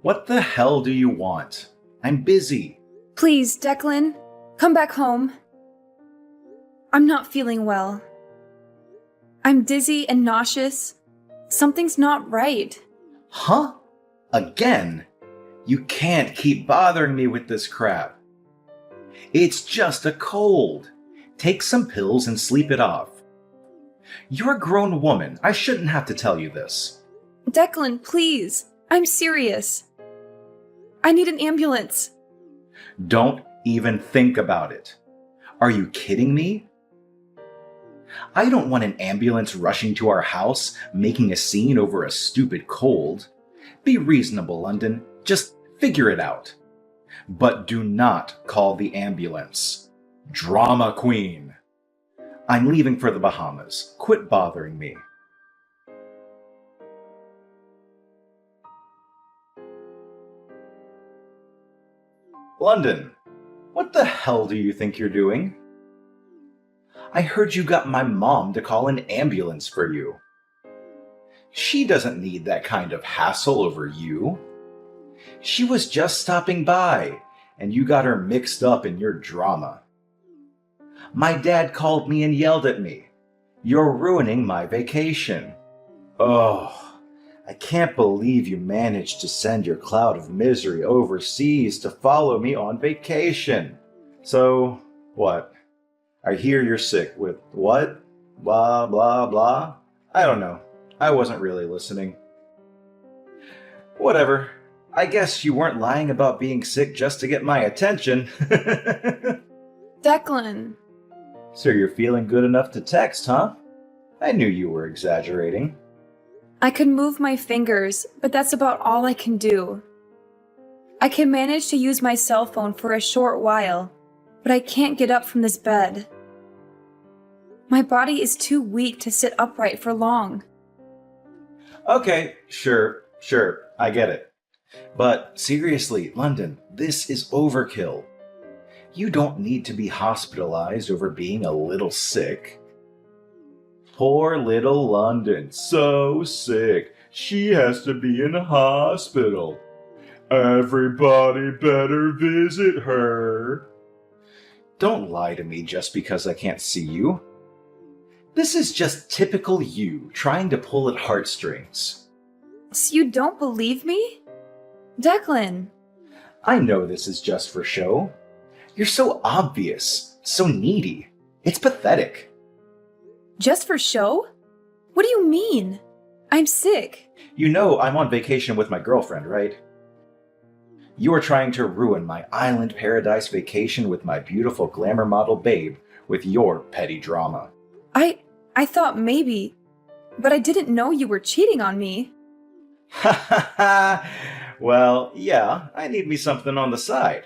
What the hell do you want? I'm busy. Please, Declan, come back home. I'm not feeling well. I'm dizzy and nauseous. Something's not right. Huh? Again? You can't keep bothering me with this crap. It's just a cold. Take some pills and sleep it off. You're a grown woman. I shouldn't have to tell you this. Declan, please. I'm serious. I need an ambulance. Don't even think about it. Are you kidding me? I don't want an ambulance rushing to our house, making a scene over a stupid cold. Be reasonable, London. Just figure it out. But do not call the ambulance. Drama queen. I'm leaving for the Bahamas. Quit bothering me. London, what the hell do you think you're doing? I heard you got my mom to call an ambulance for you. She doesn't need that kind of hassle over you. She was just stopping by, and you got her mixed up in your drama. My dad called me and yelled at me. You're ruining my vacation. Oh, I can't believe you managed to send your cloud of misery overseas to follow me on vacation. So, what? I hear you're sick with what? Blah, blah, blah? I don't know. I wasn't really listening. Whatever. I guess you weren't lying about being sick just to get my attention. Declan. So you're feeling good enough to text, huh? I knew you were exaggerating. I can move my fingers, but that's about all I can do. I can manage to use my cell phone for a short while, but I can't get up from this bed. My body is too weak to sit upright for long. Okay, sure, I get it. But seriously, London, this is overkill. You don't need to be hospitalized over being a little sick. Poor little London, so sick. She has to be in a hospital. Everybody better visit her. Don't lie to me just because I can't see you. This is just typical you trying to pull at heartstrings. So you don't believe me? Declan. I know this is just for show. You're so obvious, so needy. It's pathetic. Just for show? What do you mean? I'm sick. You know I'm on vacation with my girlfriend, right? You are trying to ruin my island paradise vacation with my beautiful glamour model babe with your petty drama. I thought maybe, but I didn't know you were cheating on me. Ha ha ha! Well, yeah, I need me something on the side.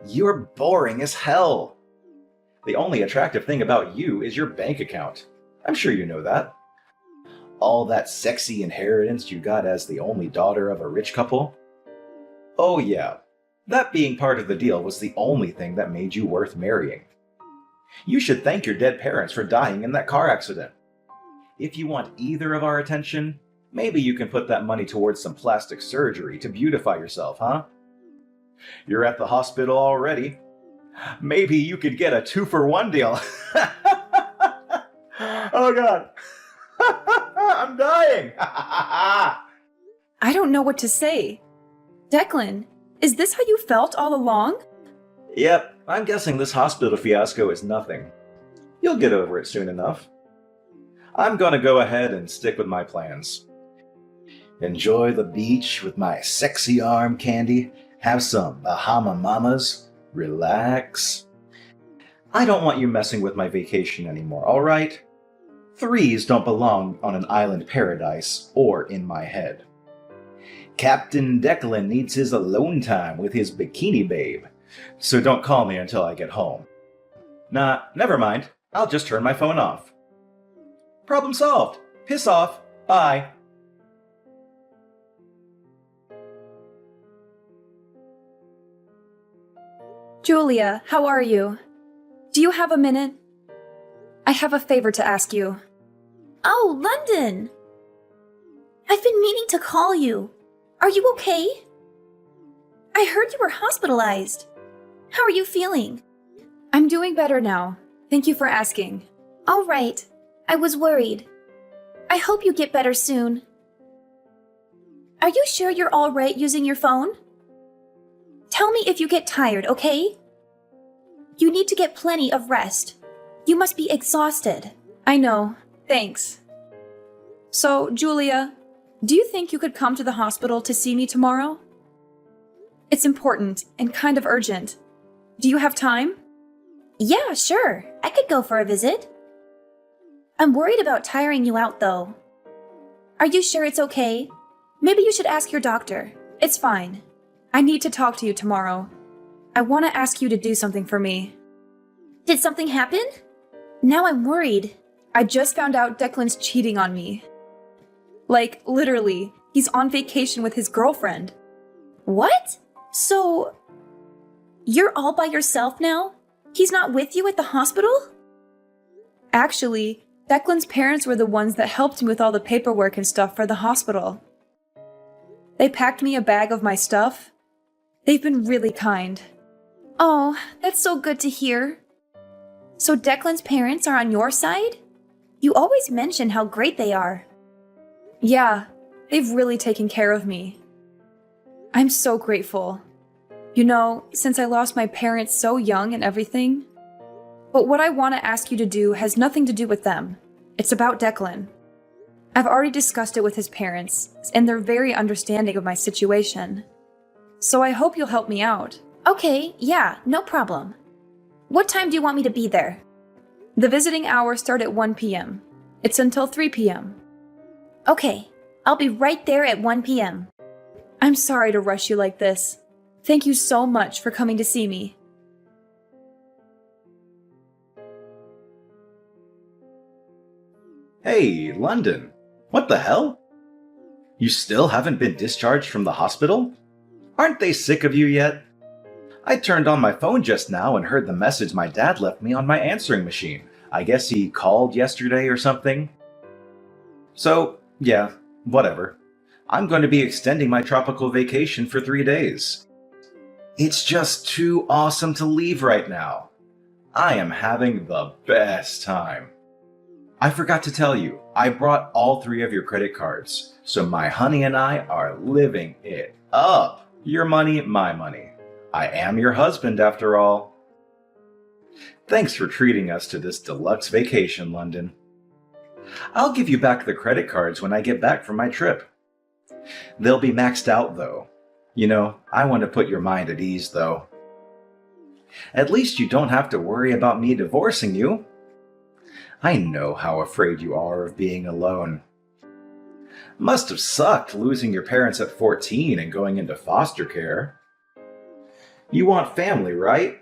You're boring as hell. The only attractive thing about you is your bank account. I'm sure you know that. All that sexy inheritance you got as the only daughter of a rich couple. Oh yeah, that being part of the deal was the only thing that made you worth marrying. You should thank your dead parents for dying in that car accident. If you want either of our attention, maybe you can put that money towards some plastic surgery to beautify yourself, huh? You're at the hospital already. Maybe you could get a 2-for-1 deal. Oh God. I'm dying. I don't know what to say. Declan, is this how you felt all along? Yep, I'm guessing this hospital fiasco is nothing. You'll get over it soon enough. I'm gonna go ahead and stick with my plans. Enjoy the beach with my sexy arm candy, have some Bahama Mamas, relax. I don't want you messing with my vacation anymore, alright? Threes don't belong on an island paradise or in my head. Captain Declan needs his alone time with his bikini babe, so don't call me until I get home. Nah, never mind. I'll just turn my phone off. Problem solved. Piss off. Bye. Julia, how are you? Do you have a minute? I have a favor to ask you. Oh, London! I've been meaning to call you. Are you okay? I heard you were hospitalized. How are you feeling? I'm doing better now. Thank you for asking. All right. I was worried. I hope you get better soon. Are you sure you're all right using your phone? Tell me if you get tired, okay? You need to get plenty of rest. You must be exhausted. I know. Thanks. So, Julia, do you think you could come to the hospital to see me tomorrow? It's important and kind of urgent. Do you have time? Yeah, sure. I could go for a visit. I'm worried about tiring you out, though. Are you sure it's okay? Maybe you should ask your doctor. It's fine. I need to talk to you tomorrow. I want to ask you to do something for me. Did something happen? Now I'm worried. I just found out Declan's cheating on me. Like, literally, he's on vacation with his girlfriend. What? So, you're all by yourself now? He's not with you at the hospital? Actually, Declan's parents were the ones that helped me with all the paperwork and stuff for the hospital. They packed me a bag of my stuff. They've been really kind. Oh, that's so good to hear. So Declan's parents are on your side? You always mention how great they are. Yeah, they've really taken care of me. I'm so grateful. You know, since I lost my parents so young and everything. But what I want to ask you to do has nothing to do with them. It's about Declan. I've already discussed it with his parents, and they're very understanding of my situation. So I hope you'll help me out. Okay, yeah, no problem. What time do you want me to be there? The visiting hours start at 1 p.m. It's until 3 p.m. Okay, I'll be right there at 1 p.m. I'm sorry to rush you like this. Thank you so much for coming to see me. Hey, London. What the hell? You still haven't been discharged from the hospital? Aren't they sick of you yet? I turned on my phone just now and heard the message my dad left me on my answering machine. I guess he called yesterday or something. So, yeah, whatever. I'm going to be extending my tropical vacation for 3 days. It's just too awesome to leave right now. I am having the best time. I forgot to tell you, I brought all 3 of your credit cards, so my honey and I are living it up. Your money, my money. I am your husband after all. Thanks for treating us to this deluxe vacation, London. I'll give you back the credit cards when I get back from my trip. They'll be maxed out, though. You know, I want to put your mind at ease, though. At least you don't have to worry about me divorcing you. I know how afraid you are of being alone. Must have sucked losing your parents at 14 and going into foster care. You want family, right?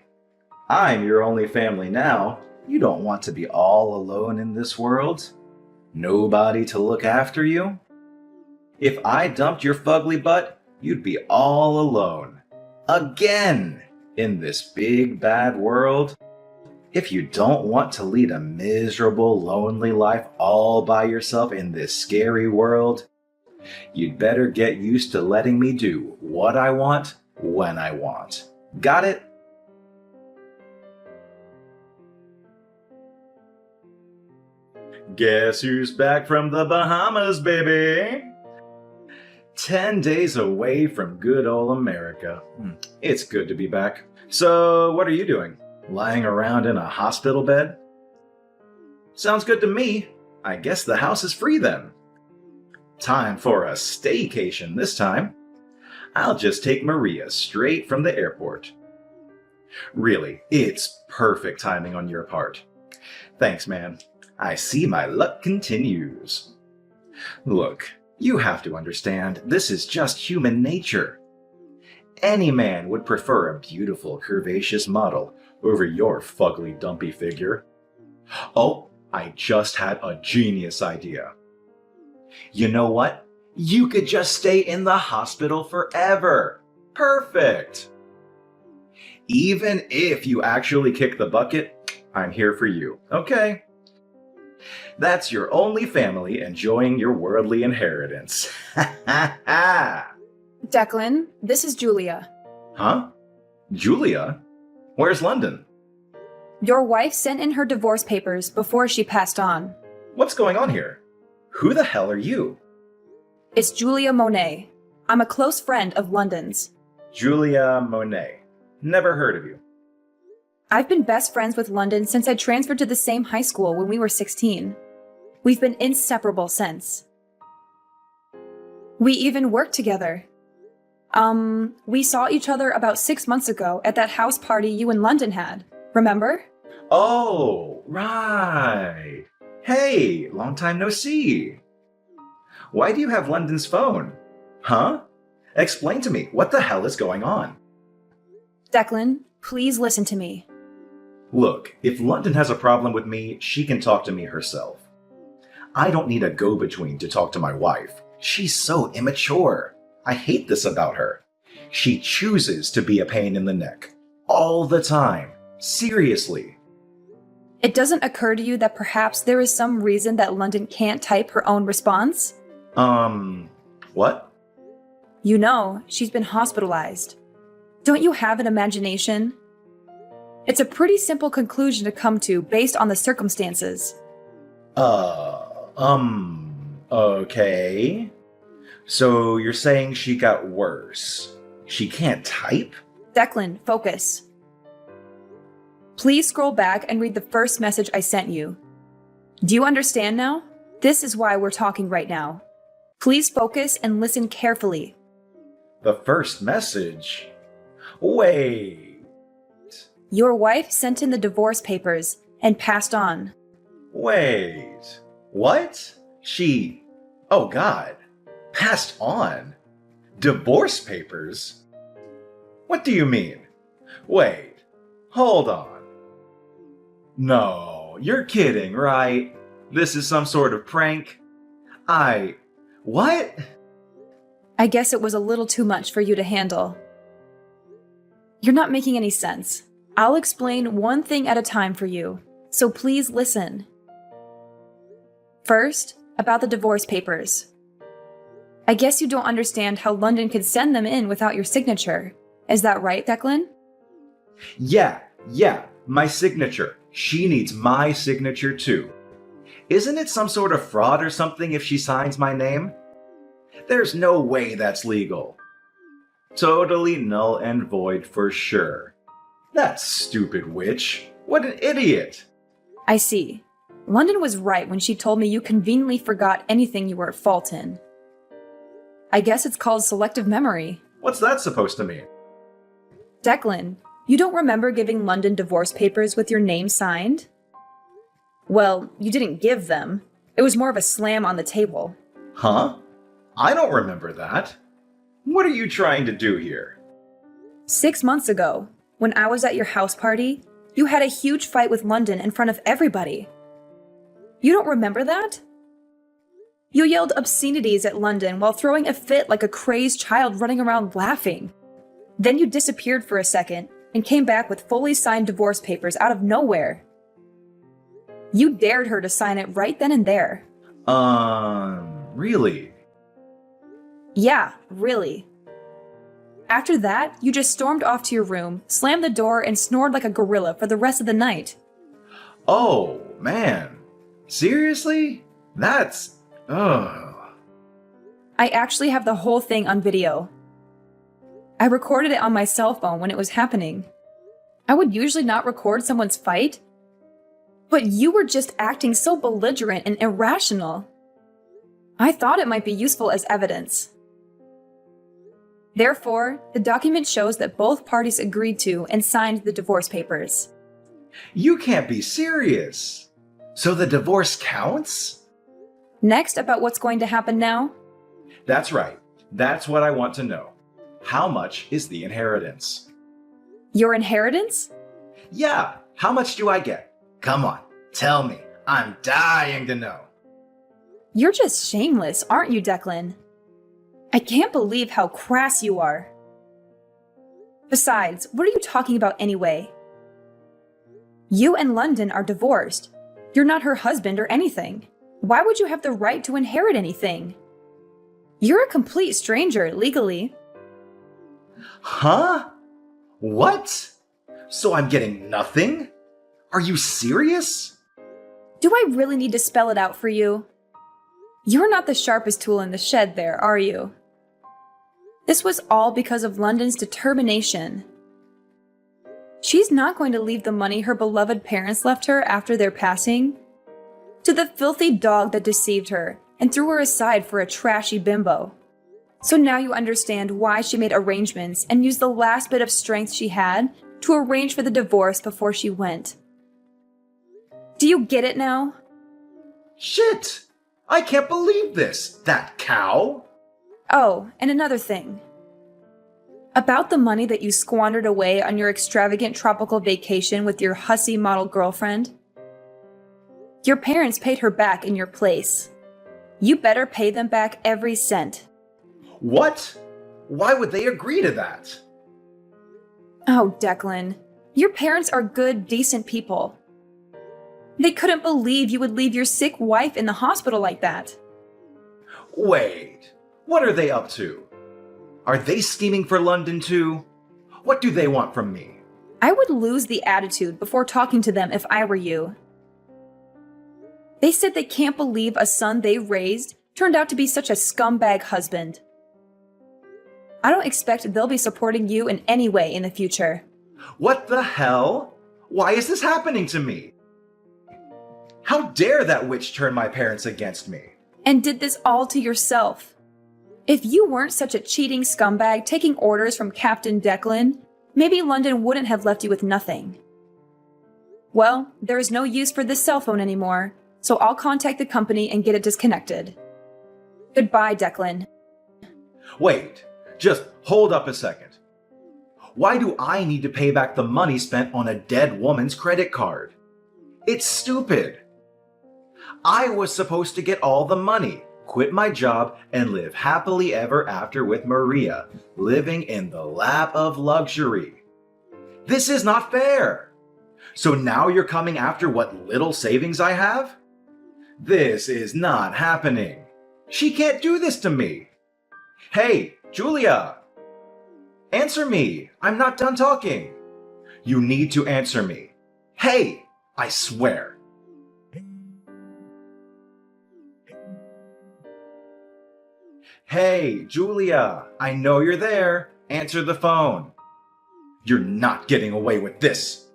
I'm your only family now. You don't want to be all alone in this world. Nobody to look after you. If I dumped your fugly butt, you'd be all alone. Again! In this big bad world. If you don't want to lead a miserable, lonely life all by yourself in this scary world, you'd better get used to letting me do what I want when I want. Got it? Guess who's back from the Bahamas, baby? 10 days away from good old America. It's good to be back. So, what are you doing? Lying around in a hospital bed? Sounds good to me. I guess the house is free then. Time for a staycation this time. I'll just take Maria straight from the airport. Really, it's perfect timing on your part. Thanks, man. I see my luck continues. Look, you have to understand, this is just human nature. Any man would prefer a beautiful, curvaceous model over your fugly, dumpy figure. Oh, I just had a genius idea. You know what? You could just stay in the hospital forever. Perfect! Even if you actually kick the bucket, I'm here for you, okay? That's your only family enjoying your worldly inheritance. Ha ha ha! Declan, this is Julia. Huh? Julia? Where's London? Your wife sent in her divorce papers before she passed on. What's going on here? Who the hell are you? It's Julia Monet. I'm a close friend of London's. Julia Monet. Never heard of you. I've been best friends with London since I transferred to the same high school when we were 16. We've been inseparable since. We even worked together. We saw each other about 6 months ago at that house party you and London had. Remember? Oh, right. Hey, long time no see. Why do you have London's phone? Huh? Explain to me, what the hell is going on? Declan, please listen to me. Look, if London has a problem with me, she can talk to me herself. I don't need a go-between to talk to my wife. She's so immature. I hate this about her. She chooses to be a pain in the neck. All the time. Seriously. It doesn't occur to you that perhaps there is some reason that London can't type her own response? What? You know, she's been hospitalized. Don't you have an imagination? It's a pretty simple conclusion to come to based on the circumstances. Okay. So you're saying she got worse. She can't type? Declan, focus. Please scroll back and read the first message I sent you. Do you understand now? This is why we're talking right now. Please focus and listen carefully. The first message? Wait. Your wife sent in the divorce papers and passed on. Wait. What? Oh God. Passed on? Divorce papers? What do you mean? Wait. Hold on. No, you're kidding, right? This is some sort of prank? What? I guess it was a little too much for you to handle. You're not making any sense. I'll explain one thing at a time for you, so please listen. First, about the divorce papers. I guess you don't understand how London could send them in without your signature. Is that right, Declan? Yeah, my signature. She needs my signature too. Isn't it some sort of fraud or something if she signs my name? There's no way that's legal. Totally null and void for sure. That stupid witch. What an idiot. I see. London was right when she told me you conveniently forgot anything you were at fault in. I guess it's called selective memory. What's that supposed to mean? Declan, you don't remember giving London divorce papers with your name signed? Well, you didn't give them. It was more of a slam on the table. Huh? I don't remember that. What are you trying to do here? 6 months ago, when I was at your house party, you had a huge fight with London in front of everybody. You don't remember that? You yelled obscenities at London while throwing a fit like a crazed child running around laughing. Then you disappeared for a second and came back with fully signed divorce papers out of nowhere. You dared her to sign it right then and there. Really? Yeah, really. After that, you just stormed off to your room, slammed the door, and snored like a gorilla for the rest of the night. Oh, man. Seriously? That's... Ugh. I actually have the whole thing on video. I recorded it on my cell phone when it was happening. I would usually not record someone's fight, but you were just acting so belligerent and irrational. I thought it might be useful as evidence. Therefore, the document shows that both parties agreed to and signed the divorce papers. You can't be serious. So the divorce counts? Next, about what's going to happen now. That's right. That's what I want to know. How much is the inheritance? Your inheritance? Yeah, how much do I get? Come on, tell me. I'm dying to know. You're just shameless, aren't you, Declan? I can't believe how crass you are. Besides, what are you talking about anyway? You and London are divorced. You're not her husband or anything. Why would you have the right to inherit anything? You're a complete stranger, legally. Huh? What? So I'm getting nothing? Are you serious? Do I really need to spell it out for you? You're not the sharpest tool in the shed there, are you? This was all because of London's determination. She's not going to leave the money her beloved parents left her after their passing to the filthy dog that deceived her and threw her aside for a trashy bimbo. So now you understand why she made arrangements and used the last bit of strength she had to arrange for the divorce before she went. Do you get it now? Shit! I can't believe this! That cow! Oh, and another thing. About the money that you squandered away on your extravagant tropical vacation with your hussy model girlfriend. Your parents paid her back in your place. You better pay them back every cent. What? Why would they agree to that? Oh, Declan, your parents are good, decent people. They couldn't believe you would leave your sick wife in the hospital like that. Wait, what are they up to? Are they scheming for London too? What do they want from me? I would lose the attitude before talking to them if I were you. They said they can't believe a son they raised turned out to be such a scumbag husband. I don't expect they'll be supporting you in any way in the future. What the hell? Why is this happening to me? How dare that witch turn my parents against me? And did this all to yourself. If you weren't such a cheating scumbag taking orders from Captain Declan, maybe London wouldn't have left you with nothing. Well, there is no use for this cell phone anymore, so I'll contact the company and get it disconnected. Goodbye, Declan. Wait, just hold up a second. Why do I need to pay back the money spent on a dead woman's credit card? It's stupid. I was supposed to get all the money, quit my job, and live happily ever after with Maria, living in the lap of luxury. This is not fair. So now you're coming after what little savings I have? This is not happening. She can't do this to me. Hey, Julia! Answer me! I'm not done talking. You need to answer me. Hey! I swear. Hey, Julia! I know you're there. Answer the phone. You're not getting away with this.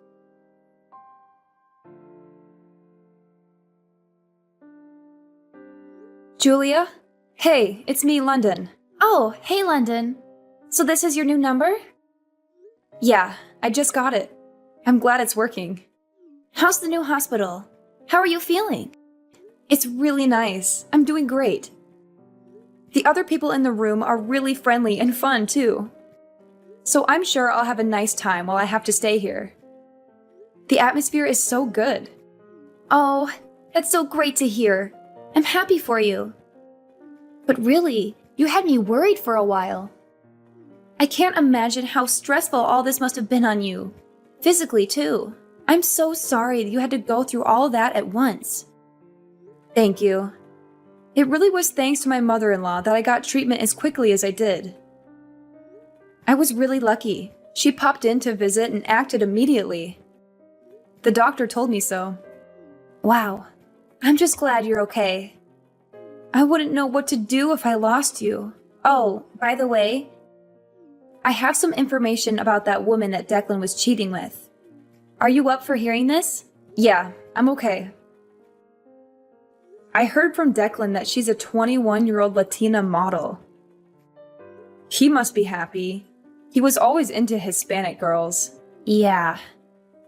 Julia? Hey, it's me, London. Oh, hey, London. So this is your new number? Yeah, I just got it. I'm glad it's working. How's the new hospital? How are you feeling? It's really nice. I'm doing great. The other people in the room are really friendly and fun, too. So I'm sure I'll have a nice time while I have to stay here. The atmosphere is so good. Oh, that's so great to hear. I'm happy for you. But really, you had me worried for a while. I can't imagine how stressful all this must have been on you. Physically, too. I'm so sorry that you had to go through all that at once. Thank you. It really was thanks to my mother-in-law that I got treatment as quickly as I did. I was really lucky. She popped in to visit and acted immediately. The doctor told me so. Wow. I'm just glad you're okay. I wouldn't know what to do if I lost you. Oh, by the way, I have some information about that woman that Declan was cheating with. Are you up for hearing this? Yeah, I'm okay. I heard from Declan that she's a 21-year-old Latina model. He must be happy. He was always into Hispanic girls. Yeah.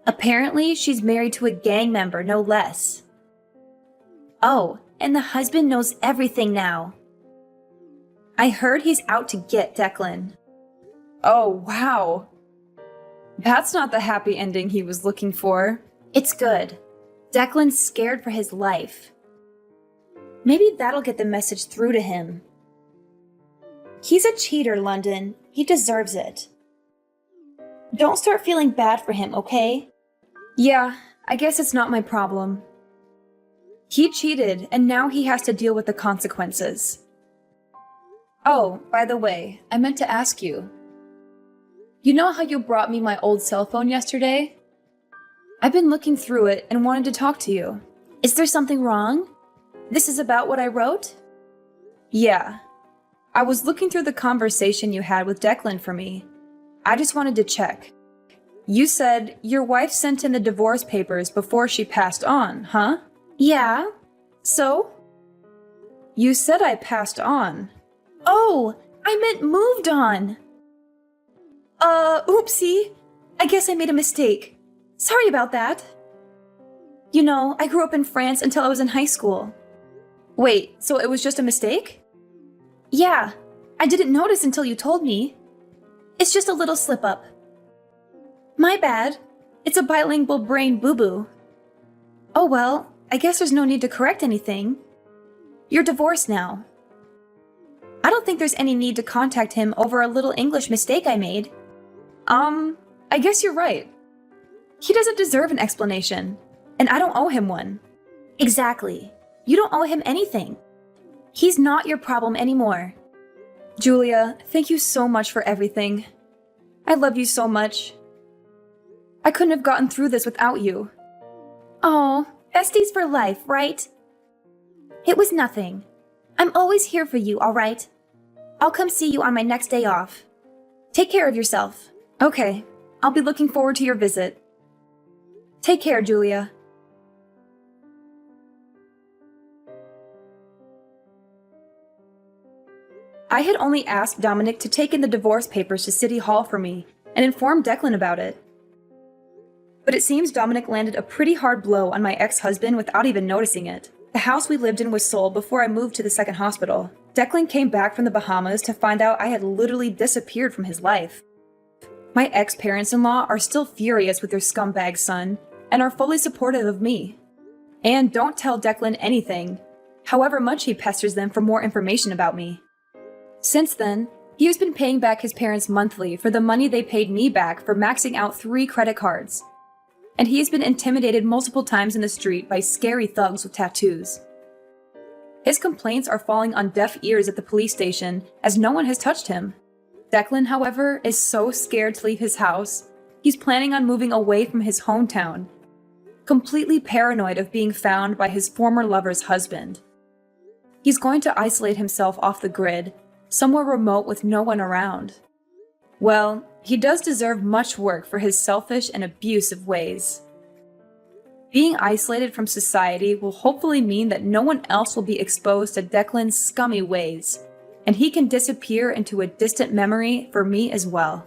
Apparently, she's married to a gang member, no less. Oh, and the husband knows everything now. I heard he's out to get Declan. Oh, wow. That's not the happy ending he was looking for. It's good. Declan's scared for his life. Maybe that'll get the message through to him. He's a cheater, London. He deserves it. Don't start feeling bad for him, okay? Yeah, I guess it's not my problem. He cheated, and now he has to deal with the consequences. Oh, by the way, I meant to ask you. You know how you brought me my old cell phone yesterday? I've been looking through it and wanted to talk to you. Is there something wrong? This is about what I wrote? Yeah. I was looking through the conversation you had with Declan for me. I just wanted to check. You said your wife sent in the divorce papers before she passed on, huh? Yeah. So? You said I passed on. Oh, I meant moved on. Oopsie. I guess I made a mistake. Sorry about that. You know, I grew up in France until I was in high school. Wait, so it was just a mistake? Yeah, I didn't notice until you told me. It's just a little slip up. My bad. It's a bilingual brain boo-boo. Oh well, I guess there's no need to correct anything. You're divorced now. I don't think there's any need to contact him over a little English mistake I made. I guess you're right. He doesn't deserve an explanation, and I don't owe him one. Exactly. You don't owe him anything. He's not your problem anymore. Julia, thank you so much for everything. I love you so much. I couldn't have gotten through this without you. Oh, besties for life, right? It was nothing. I'm always here for you, all right? I'll come see you on my next day off. Take care of yourself. Okay, I'll be looking forward to your visit. Take care, Julia. I had only asked Dominic to take in the divorce papers to City Hall for me and inform Declan about it. But it seems Dominic landed a pretty hard blow on my ex-husband without even noticing it. The house we lived in was sold before I moved to the second hospital. Declan came back from the Bahamas to find out I had literally disappeared from his life. My ex-parents-in-law are still furious with their scumbag son and are fully supportive of me. And don't tell Declan anything, however much he pesters them for more information about me. Since then, he has been paying back his parents monthly for the money they paid me back for maxing out 3 credit cards. And he has been intimidated multiple times in the street by scary thugs with tattoos. His complaints are falling on deaf ears at the police station as no one has touched him. Declan, however, is so scared to leave his house, he's planning on moving away from his hometown, completely paranoid of being found by his former lover's husband. He's going to isolate himself off the grid, somewhere remote with no one around. Well, he does deserve much work for his selfish and abusive ways. Being isolated from society will hopefully mean that no one else will be exposed to Declan's scummy ways, and he can disappear into a distant memory for me as well.